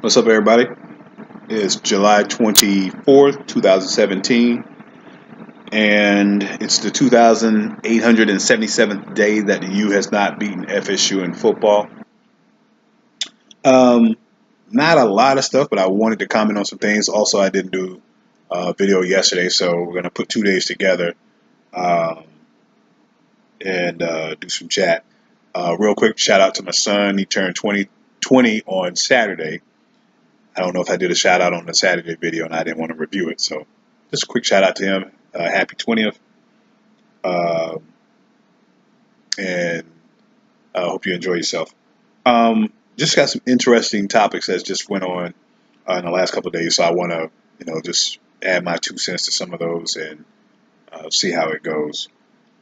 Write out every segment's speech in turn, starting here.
What's up, everybody? It's July 24th, 2017, and it's the 2,877th day that the U has not beaten FSU in football. Um, Not a lot of stuff, but I wanted to comment on some things. Also, I didn't do a video yesterday, so we're going to put 2 days together um, and do some chat. Real quick, shout out to my son. He turned 20 on Saturday. I don't know if I did a shout out on the Saturday video and I didn't want to review it. So just a quick shout out to him. Happy 20th. Uh, and I hope you enjoy yourself. Just got some interesting topics that just went on in the last couple of days. So I want to, just add my 2 cents to some of those and see how it goes.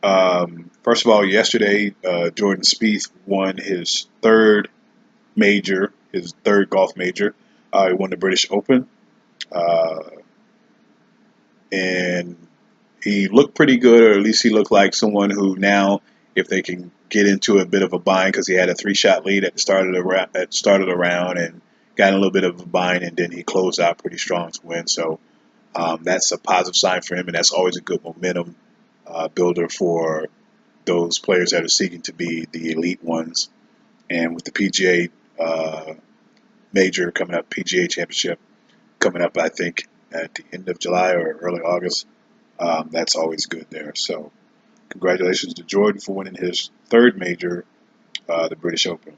First of all, yesterday, Jordan Spieth won his third golf major. He won the British Open. Uh, and he looked pretty good, or at least he looked like someone who now, if they can get into a bit of a bind, because he had a 3-shot lead at the start of the round, and got in a little bit of a bind, and then he closed out pretty strong to win. So that's a positive sign for him, and that's always a good momentum builder for those players that are seeking to be the elite ones. And with the PGA major coming up, PGA Championship coming up, I think at the end of July or early August. That's always good there. So congratulations to Jordan for winning his third major, the British Open.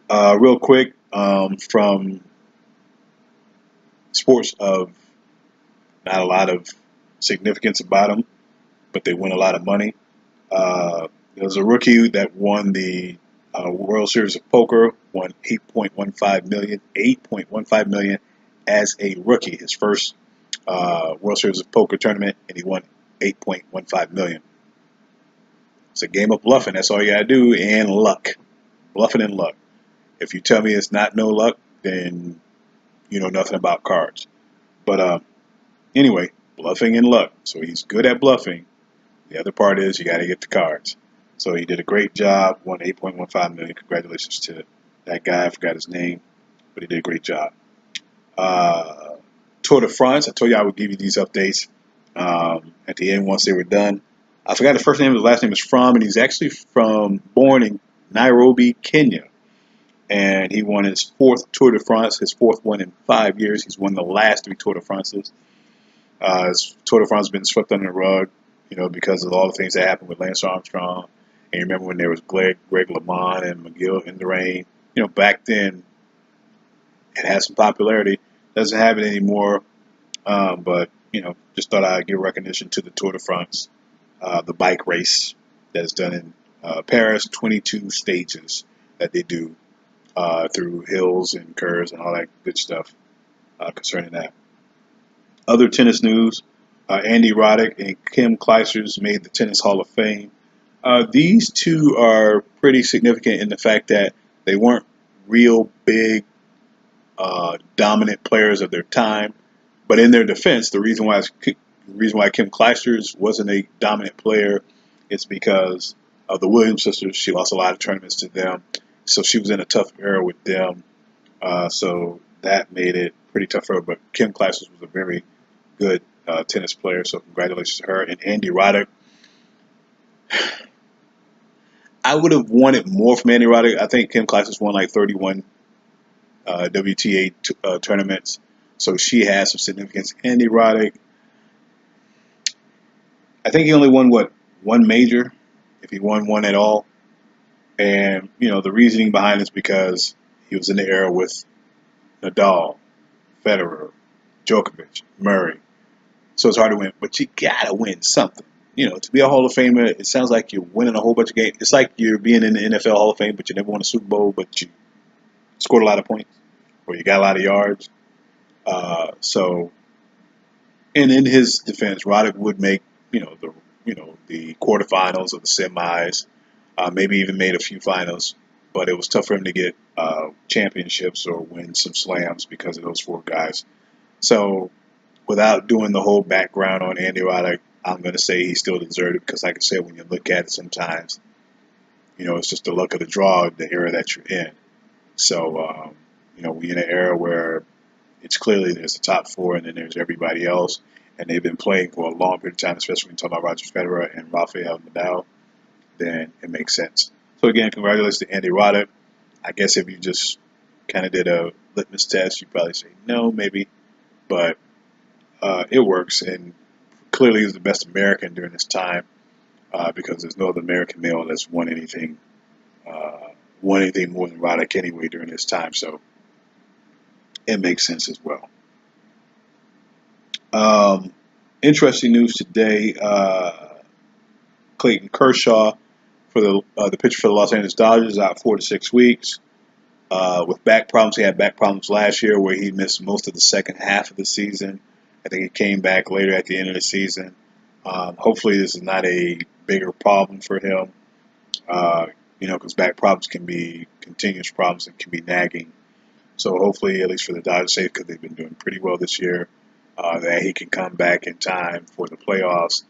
Real quick, from sports of not a lot of significance about them, but they win a lot of money. There's a rookie that won the World Series of Poker, won 8.15 million as a rookie. His first World Series of Poker tournament, and he won 8.15 million. It's a game of bluffing. That's all you gotta do, and luck. Bluffing and luck. If you tell me it's not no luck, then you know nothing about cards. But anyway, bluffing and luck. So he's good at bluffing. The other part is you got to get the cards. So he did a great job. Won 8.15 million. Congratulations to that guy. I forgot his name, but he did a great job. Tour de France. I told you I would give you these updates at the end once they were done. I forgot the first name. His last name is Fromm, and he's actually born in Nairobi, Kenya. And he won his fourth Tour de France, his fourth one in 5 years. He's won the last 3 Tour de France's. His Tour de France has been swept under the rug, because of all the things that happened with Lance Armstrong. And you remember when there was Greg LeMond and McGill Indurain. Back then it had some popularity. Doesn't have it anymore. But just thought I'd give recognition to the Tour de France, the bike race that is done in Paris. 22 stages that they do through hills and curves and all that good stuff concerning that. Other tennis news: Andy Roddick and Kim Clijsters made the Tennis Hall of Fame. These two are pretty significant in the fact that they weren't real big, dominant players of their time. But in their defense, the reason why Kim Clijsters wasn't a dominant player is because of the Williams sisters. She lost a lot of tournaments to them, so she was in a tough era with them. So that made it pretty tough for her. But Kim Clijsters was a very good tennis player, so congratulations to her. And Andy Roddick, I would have wanted more from Andy Roddick. I think Kim Clijsters won like 31 WTA tournaments, so she has some significance. Andy Roddick, I think he only won one major, if he won one at all. And the reasoning behind it is because he was in the era with Nadal, Federer, Djokovic, Murray. So it's hard to win, but you gotta win something. To be a Hall of Famer, it sounds like you're winning a whole bunch of games. It's like you're being in the NFL Hall of Fame, but you never won a Super Bowl, but you scored a lot of points, or you got a lot of yards. And in his defense, Roddick would make the quarterfinals or the semis, maybe even made a few finals, but it was tough for him to get championships or win some slams because of those 4 guys. So without doing the whole background on Andy Roddick, I'm going to say he still deserved it because, like I said, when you look at it sometimes, it's just the luck of the draw, the era that you're in. So, we're in an era where it's clearly there's the top four and then there's everybody else, and they've been playing for a long period of time, especially when you talk about Roger Federer and Rafael Nadal, then it makes sense. So again, congratulations to Andy Roddick. I guess if you just kind of did a litmus test, you'd probably say no, maybe, but it works, and clearly he's the best American during this time because there's no other American male that's won anything more than Roddick anyway during this time, so it makes sense as well. Um, Interesting news today. Clayton Kershaw for the pitcher for the Los Angeles Dodgers out 4 to 6 weeks with back problems. He had back problems last year where he missed most of the second half of the season. I think he came back later at the end of the season. Hopefully, this is not a bigger problem for him. Because back problems can be continuous problems and can be nagging. So hopefully, at least for the Dodgers' sake, because they've been doing pretty well this year, that he can come back in time for the playoffs.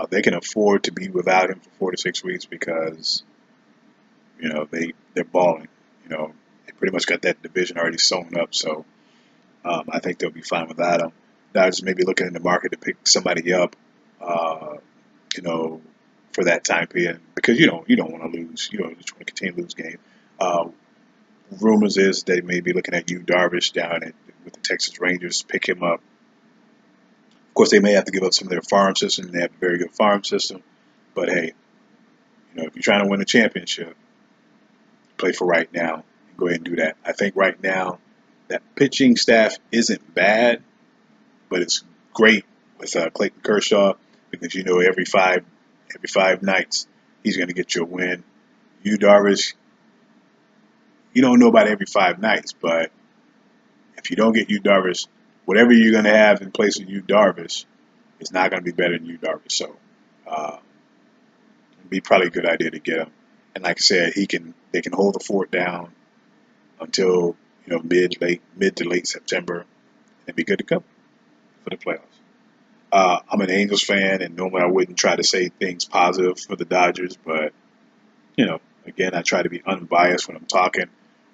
They can afford to be without him for 4 to 6 weeks because they're balling. They pretty much got that division already sewn up. So I think they'll be fine without him. Dodgers may be looking in the market to pick somebody up. Uh, you know, for that time period because you don't want to lose. You don't just want to continue to lose games. Uh, Rumors is they may be looking at Yu Darvish with the Texas Rangers, pick him up. Of course, they may have to give up some of their farm system. They have a very good farm system, but hey, if you're trying to win a championship, play for right now. Go ahead and do that. I think right now that pitching staff isn't bad, but it's great with Clayton Kershaw because every five nights he's going to get you a win. Yu Darvish, you don't know about every 5 nights, but if you don't get Yu Darvish, whatever you're going to have in place of Yu Darvish is not going to be better than Yu Darvish. So it'd be probably a good idea to get him. And like I said, they can hold the fort down until mid to late September and be good to go for the playoffs. I'm an Angels fan, and normally I wouldn't try to say things positive for the Dodgers, but again, I try to be unbiased when I'm talking.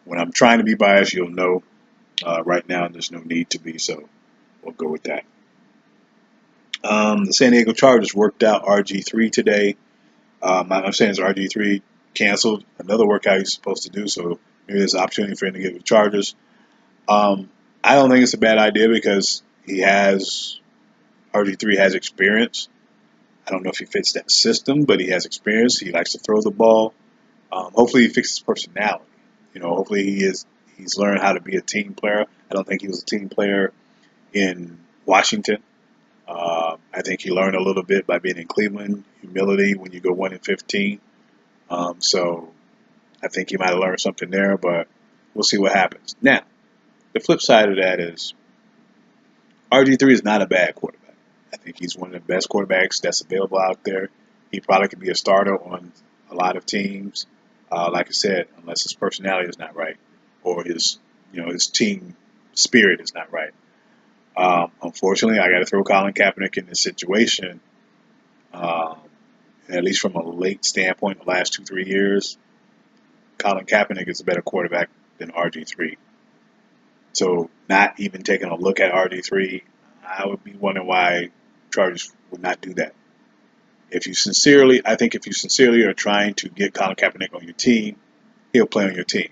When I'm trying to be biased, you'll know. Right now, there's no need to be, so we'll go with that. The San Diego Chargers worked out RG3 today. I'm saying is RG3 canceled another workout he's supposed to do, so maybe there's an opportunity for him to get with the Chargers. I don't think it's a bad idea because RG3 has experience. I don't know if he fits that system, but he has experience. He likes to throw the ball. Hopefully, he fixes personality. Hopefully he's learned how to be a team player. I don't think he was a team player in Washington. I think he learned a little bit by being in Cleveland. Humility when you go 1-15. So I think he might have learned something there, but we'll see what happens. Now, the flip side of that is RG3 is not a bad quarterback. I think he's one of the best quarterbacks that's available out there. He probably could be a starter on a lot of teams. Like I said, unless his personality is not right or his team spirit is not right. Unfortunately, I got to throw Colin Kaepernick in this situation. At least from a late standpoint, the last 2-3 years, Colin Kaepernick is a better quarterback than RG3. So, not even taking a look at RG3, I would be wondering why Chargers would not do that. I think if you sincerely are trying to get Colin Kaepernick on your team, he'll play on your team.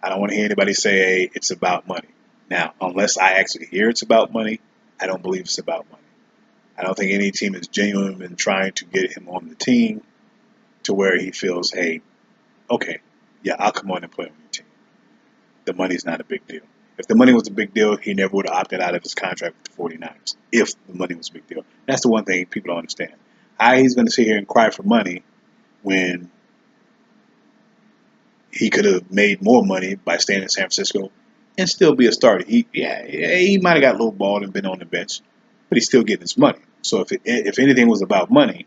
I don't want to hear anybody say, hey, it's about money. Now, unless I actually hear it's about money, I don't believe it's about money. I don't think any team is genuine in trying to get him on the team to where he feels, hey, okay, yeah, I'll come on and play on your team. The money's not a big deal. If the money was a big deal, he never would have opted out of his contract with the 49ers, if the money was a big deal. That's the one thing people don't understand. How he's going to sit here and cry for money when he could have made more money by staying in San Francisco and still be a starter. He might have got lowballed and been on the bench, but he's still getting his money. So if anything was about money,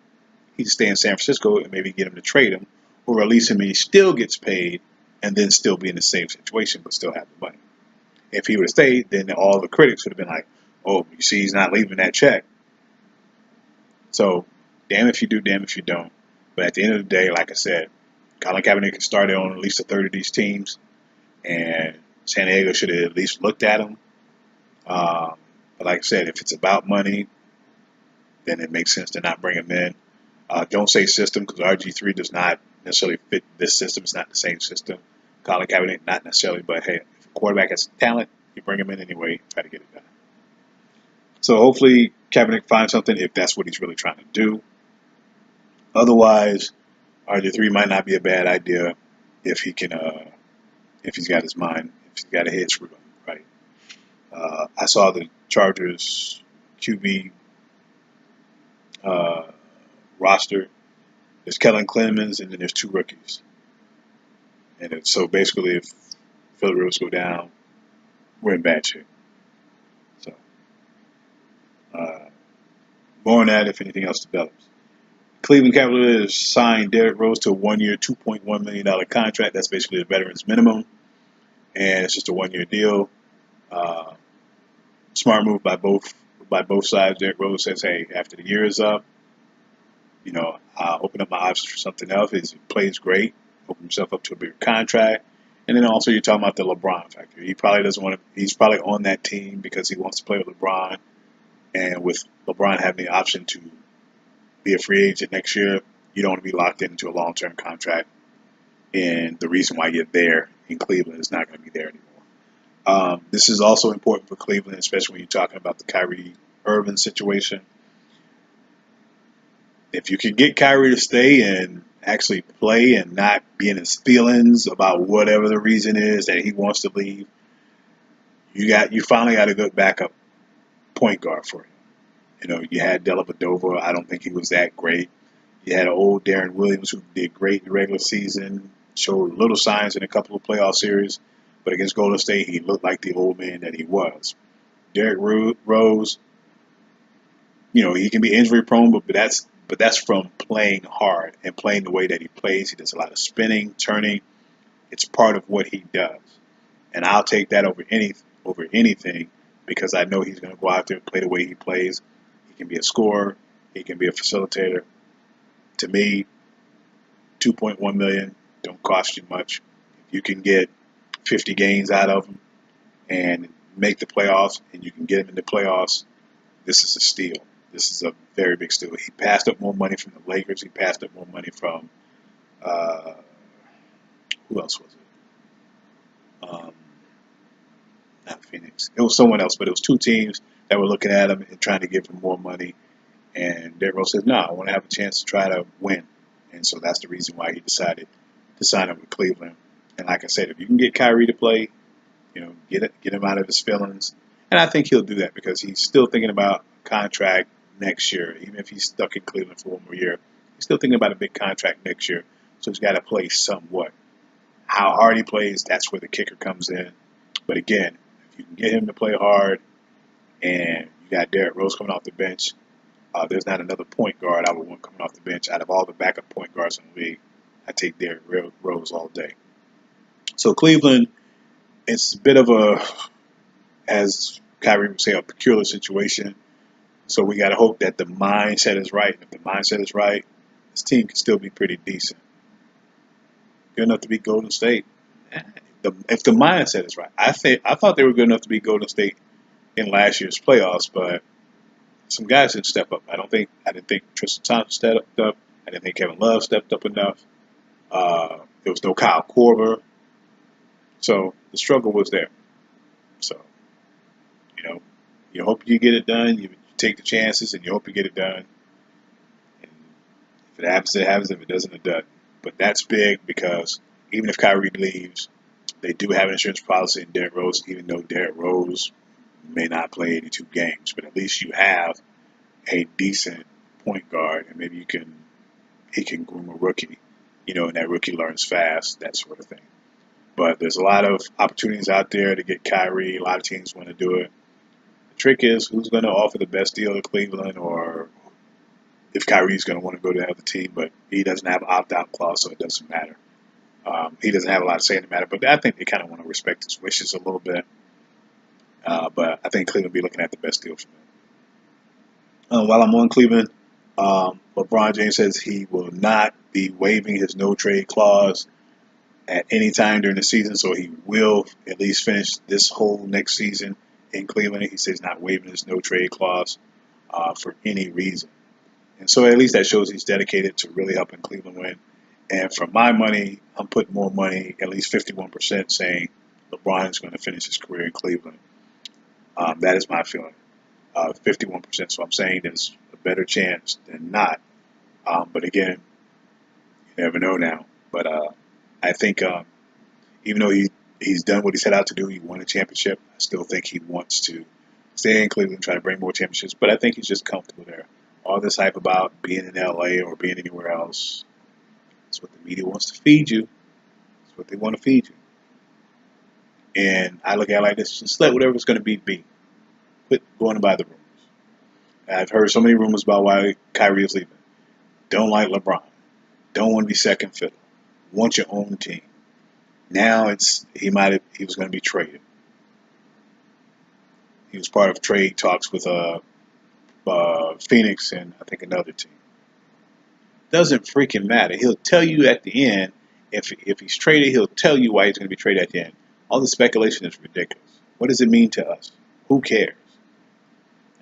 he'd stay in San Francisco and maybe get him to trade him or release him and he still gets paid and then still be in the same situation but still have the money. If he would have stayed, then all the critics would have been like, oh, you see, he's not leaving that check. So, damn if you do, damn if you don't. But at the end of the day, like I said, Colin Kaepernick can start on at least a third of these teams. And San Diego should have at least looked at him. But like I said, if it's about money, then it makes sense to not bring him in. Don't say system because RG3 does not necessarily fit this system. It's not the same system. Colin Kaepernick, not necessarily, but hey, if a quarterback has talent, you bring him in anyway, try to get it done. So hopefully Kaepernick finds something if that's what he's really trying to do. Otherwise, RG3 might not be a bad idea if he can, if he's got his mind, if he's got a head screwed on, right? I saw the Chargers QB roster. There's Kellen Clemens, and then there's 2 rookies. And so basically, if Philip Rivers go down, we're in bad shape. So more on that if anything else develops. Cleveland Cavaliers signed Derrick Rose to a 1-year, $2.1 million contract. That's basically the veteran's minimum, and it's just a 1-year deal. Smart move by both sides. Derrick Rose says, "Hey, after the year is up, I'll open up my options for something else. He plays great, open himself up to a bigger contract." And then also you're talking about the LeBron factor. He probably doesn't want to. He's probably on that team because he wants to play with LeBron, and with LeBron having the option to be a free agent next year, you don't want to be locked into a long-term contract. And the reason why you're there in Cleveland is not going to be there anymore. This is also important for Cleveland, especially when you're talking about the Kyrie Irving situation. If you can get Kyrie to stay and actually play and not be in his feelings about whatever the reason is that he wants to leave, you finally got a good backup point guard for him. You had Dellavedova. I don't think he was that great. You had an old Darren Williams who did great in the regular season, showed little signs in a couple of playoff series, but against Golden State, he looked like the old man that he was. Derrick Rose, he can be injury prone, but that's from playing hard and playing the way that he plays. He does a lot of spinning, turning. It's part of what he does, and I'll take that over anything because I know he's going to go out there and play the way he plays. He can be a scorer. He can be a facilitator. To me, $2.1 million don't cost you much. If you can get 50 games out of him and make the playoffs, and you can get him in the playoffs, this is a steal. This is a very big steal. He passed up more money from the Lakers. He passed up more money from who else was it? Not Phoenix. It was someone else, but it was 2 teams that were looking at him and trying to give him more money. And Derrick Rose says, "No, I want to have a chance to try to win." And so that's the reason why he decided to sign up with Cleveland. And like I said, if you can get Kyrie to play, get him out of his feelings. And I think he'll do that because he's still thinking about contract next year. Even if he's stuck in Cleveland for 1 more year, he's still thinking about a big contract next year. So he's got to play somewhat. How hard he plays, that's where the kicker comes in. But again, if you can get him to play hard and you got Derrick Rose coming off the bench, there's not another point guard I would want coming off the bench. Out of all the backup point guards in the league, I take Derrick Rose all day. So Cleveland, it's a bit of a, as Kyrie would say, a peculiar situation. So we got to hope that the mindset is right. If the mindset is right, this team can still be pretty decent. Good enough to beat Golden State. If the mindset is right, I thought they were good enough to beat Golden State in last year's playoffs, but some guys didn't step up. I didn't think Tristan Thompson stepped up. I didn't think Kevin Love stepped up enough. There was no Kyle Korver. So the struggle was there. So, you hope you get it done. You take the chances and you hope you get it done. And if it happens, it happens. If it doesn't, it doesn't. But that's big because even if Kyrie leaves, they do have an insurance policy in Derrick Rose, even though Derrick Rose may not play 82 games. But at least you have a decent point guard, and maybe he can groom a rookie, and that rookie learns fast, that sort of thing. But there's a lot of opportunities out there to get Kyrie. A lot of teams want to do it. The trick is who's going to offer the best deal to Cleveland, or if Kyrie's going to want to go to the other team, but he doesn't have an opt-out clause, so it doesn't matter. He doesn't have a lot to say in the matter, but I think they kind of want to respect his wishes a little bit. But I think Cleveland will be looking at the best deal for them. While I'm on Cleveland, LeBron James says he will not be waiving his no-trade clause at any time during the season, so he will at least finish this whole next season in Cleveland. He says he's not waiving his no trade clause for any reason. And so at least that shows he's dedicated to really helping Cleveland win. And for my money, I'm putting more money, at least 51%, saying LeBron is going to finish his career in Cleveland. That is my feeling. 51%. So I'm saying there's a better chance than not. But again, you never know now. But I think even though he's done what he set out to do, he won a championship, I still think he wants to stay in Cleveland, try to bring more championships. But I think he's just comfortable there. All this hype about being in LA or being anywhere else, it's what the media wants to feed you. It's what they want to feed you. And I look at it like this: just let whatever's going to be. Quit going by the rumors. I've heard so many rumors about why Kyrie is leaving. Don't like LeBron. Don't want to be second fiddle. Want your own team. Now he was going to be traded. He was part of trade talks with Phoenix and I think another team. Doesn't freaking matter. He'll tell you at the end if he's traded. He'll tell you why he's going to be traded at the end. All the speculation is ridiculous. What does it mean to us? Who cares?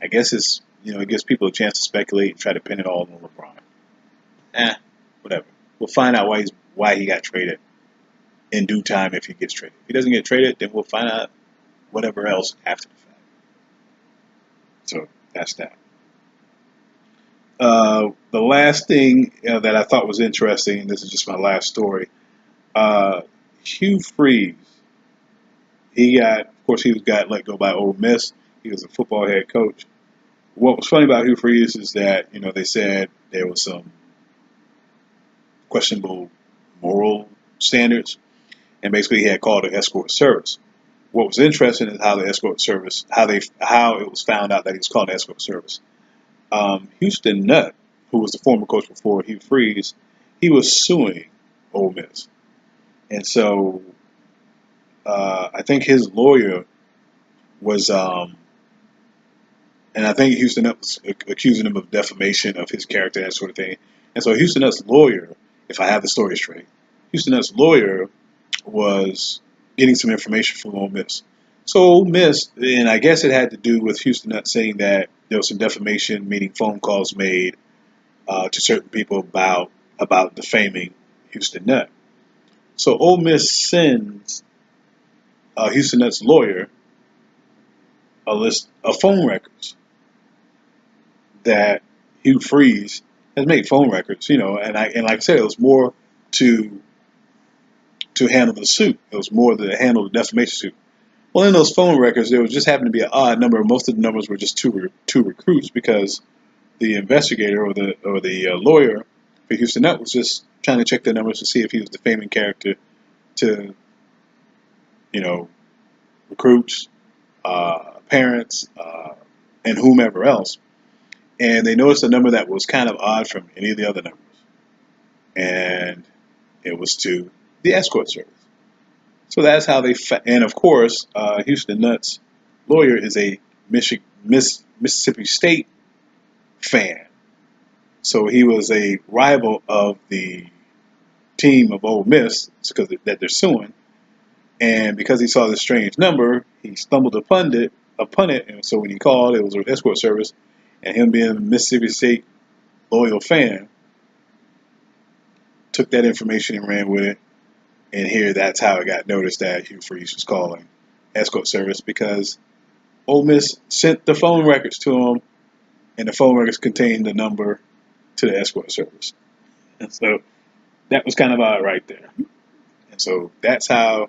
I guess it gives people a chance to speculate and try to pin it all on LeBron. Whatever. We'll find out why he got traded in due time if he gets traded. If he doesn't get traded, then we'll find out whatever else after the fact. So that's that. The last thing that I thought was interesting, and this is just my last story, Hugh Freeze. He got let go by Ole Miss. He was a football head coach. What was funny about Hugh Freeze is that they said there was some questionable moral standards, and basically he had called an escort service. What was interesting is how the escort service, how it was found out that he was called an escort service. Houston Nutt, who was the former coach before Hugh Freeze, he was suing Ole Miss, and so I think his lawyer was, and I think Houston Nutt was accusing him of defamation of his character, that sort of thing. And so Houston Nutt's lawyer, if I have the story straight, Houston Nutt's lawyer was getting some information from Ole Miss. So Ole Miss, and I guess it had to do with Houston Nutt saying that there was some defamation, meaning phone calls made to certain people about defaming Houston Nutt. So Ole Miss sends Houston Nutt's lawyer a list of phone records that Hugh Freeze has made phone records, and like I said, it was more to handle the suit. It was more to handle the defamation suit. Well, in those phone records, there was just happened to be an odd number. Most of the numbers were just two recruits because the investigator or the lawyer for Houston Nutt was just trying to check the numbers to see if he was defaming character to, recruits, parents, and whomever else. And they noticed a number that was kind of odd from any of the other numbers. And it was to the escort service. So that's how they, and of course, Houston Nutt's lawyer is a Mississippi State fan. So he was a rival of the team of Ole Miss because that they're suing. And because he saw this strange number, he stumbled upon it. And so when he called, it was an escort service. And him being a Mississippi State loyal fan, took that information and ran with it. And here, that's how it got noticed that Hugh Freeze was calling escort service, because Ole Miss sent the phone records to him, and the phone records contained the number to the escort service. And so that was kind of odd right there. And so that's how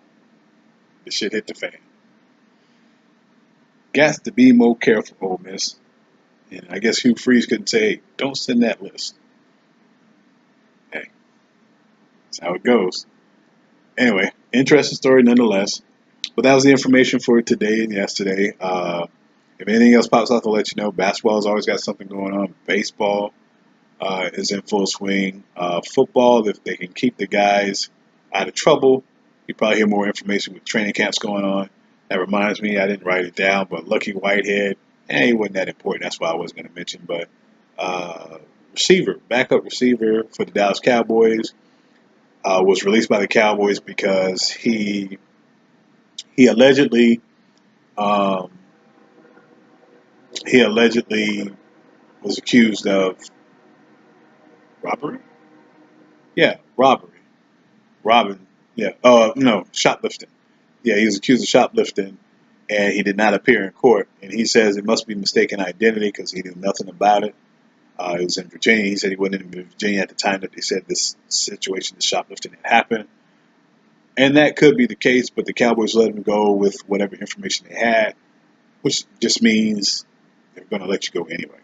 the shit hit the fan. Got to be more careful, Ole Miss. And I guess Hugh Freeze couldn't say, don't send that list. Hey, that's how it goes. Anyway, interesting story nonetheless. But that was the information for today and yesterday. If anything else pops up, I'll let you know. Basketball's always got something going on. Baseball is in full swing. Football, if they can keep the guys out of trouble, you probably hear more information with training camps going on. That reminds me, I didn't write it down, but Lucky Whitehead, he wasn't that important. That's why I wasn't going to mention. But backup receiver for the Dallas Cowboys, was released by the Cowboys because he allegedly um, he allegedly was accused of robbery. Yeah, robbery, robbing. Yeah, no, shoplifting. Yeah, he was accused of shoplifting, and he did not appear in court. And he says it must be mistaken identity because he knew nothing about it. It was in Virginia. He said he wasn't in Virginia at the time that they said this situation, the shoplifting had happened. And that could be the case, but the Cowboys let him go with whatever information they had, which just means they're going to let you go anyway.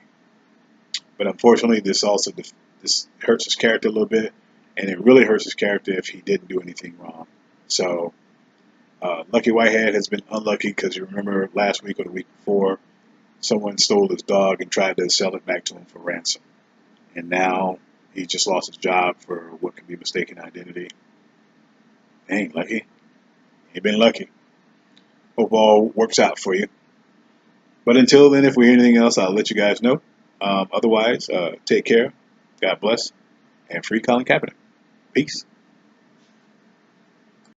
But unfortunately, this hurts his character a little bit, and it really hurts his character if he didn't do anything wrong. So Lucky Whitehead has been unlucky because you remember last week or the week before, someone stole his dog and tried to sell it back to him for ransom. And now he just lost his job for what could be mistaken identity. Ain't lucky. Ain't been lucky. Hope all works out for you. But until then, if we hear anything else, I'll let you guys know. Otherwise, take care. God bless. And free Colin Kaepernick. Peace.